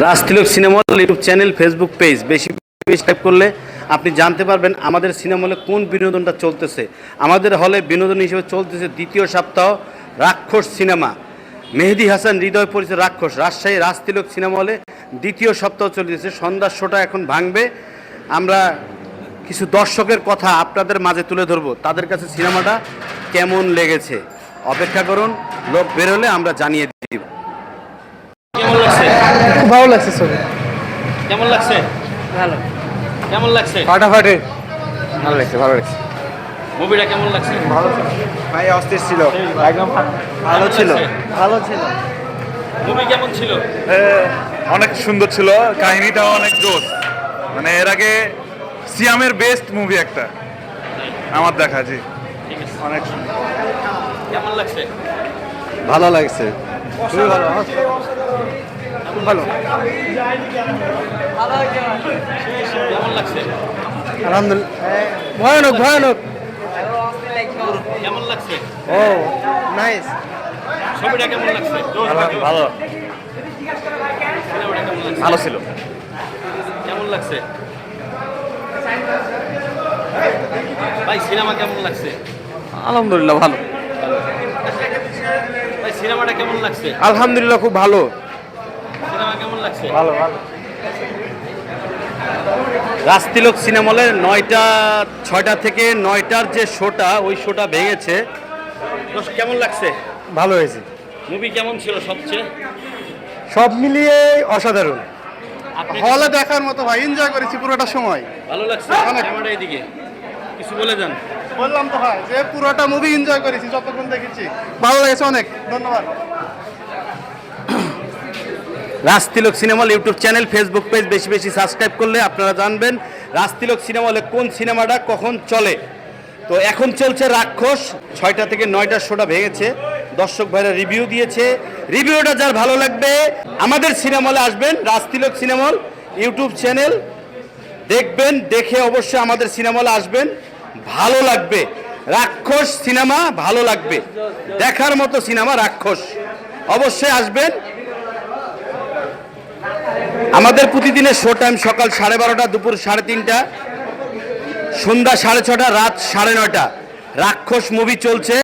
Rajtilak cinema hall YouTube channel, Facebook page বেশি বেশি type করলে আপনি জানতে পারবেন আমাদের সিনেমা হলে কোন বিনোদনটা চলতেছে। আমাদের হলে বিনোদন হিসেবে চলতেছে দ্বিতীয় সপ্তাহ রাক্ষস সিনেমা। মেহেদী হাসান হৃদয় পরিচয় রাক্ষস রাজশাহী রাজতিলক সিনেমা হলে দ্বিতীয় সপ্তাহ চলতেছে। সন্ধ্যার শোটা এখন ভাঙবে। আমরা কিছু দর্শকের কথা আপনাদের মাঝে তুলে ধরবো, তাদের কাছে সিনেমাটা কেমন লেগেছে। অপেক্ষা করুন, লোক বেরোলে আমরা জানিয়ে দিব। কেমন লাগছে? খুব ভালো লাগছে ছবি। কেমন লাগছে? ভালো, কেমন লাগছে? ফাটাফাটি। ভালো লাগছে, ভালো লাগছে। মুভিটা কেমন লাগছে? ভালো ভাই, অস্থির ছিল, একদম ভালো ছিল। ভালো ছিল। মুভি কেমন ছিল? অনেক সুন্দর ছিল, কাহিনীটাও অনেক জোস। মানে এর আগে সিয়ামের বেস্ট মুভি একটা আমার দেখা। জি, ঠিক আছে। অনেক সুন্দর। কেমন লাগছে? ভালো লাগছে, খুবই ভালো। খুব ভালো, কেমন লাগছে? আলহামদুলিল্লাহ। ভয়ানক ভয়ানক। কেমন লাগছে? ও নাইস। ছবিটা কেমন লাগছে? ভালো সিনেমাটা কেমন লাগছে? ভালো ছিল। কেমন লাগছে ভাই? সিনেমা কেমন লাগছে আলহামদুলিল্লাহ ভালো। ভাই? সিনেমাটা কেমন লাগছে? আলহামদুলিল্লাহ খুব ভালো। সিনেমা কেমন লাগছে? ভালো ভালো। রাজতিলক সিনেমা হলে 6টা থেকে 9টার যে শোটা, ওই শোটা ভেঙেছে। কেমন লাগছে? ভালো হয়েছে, মুভি কেমন ছিল সবচেয়ে? সব মিলিয়ে অসাধারণ। আপনি হলে দেখার মতো ভাই, এনজয় করেছি পুরোটা সময়। ভালো লাগছে? ক্যামেরা এদিকে কিছু বলে যান। বললাম তো ভাই যে পুরোটা মুভি এনজয় করেছি, যতক্ষণ দেখেছি ভালো লেগেছে অনেক। ধন্যবাদ। Rajtilak cinema hall YouTube channel, Facebook page বেশি বেশি সাবস্ক্রাইব করলে আপনারা জানবেন রাজতিলক সিনেমা হলে কোন সিনেমাটা কখন চলে। তো এখন চলছে রাক্ষস, 6টা থেকে 9টার শোটা ভেঙেছে। দর্শক ভাইরা রিভিউ দিয়েছে। রিভিউটা যার ভালো লাগবে আমাদের সিনেমা হলে আসবেন। Rajtilak cinema hall YouTube channel দেখবেন, দেখে অবশ্যই আমাদের সিনেমা হলে আসবেন, ভালো লাগবে। রাক্ষস সিনেমা ভালো লাগবে, দেখার মতো সিনেমা রাক্ষস, অবশ্যই আসবেন। আমাদের প্রতিদিনের শো টাইম সকাল 12:30, দুপুর 3:30, সন্ধ্যা 6:30, রাত 9:30। রাক্ষস মুভি চলছে।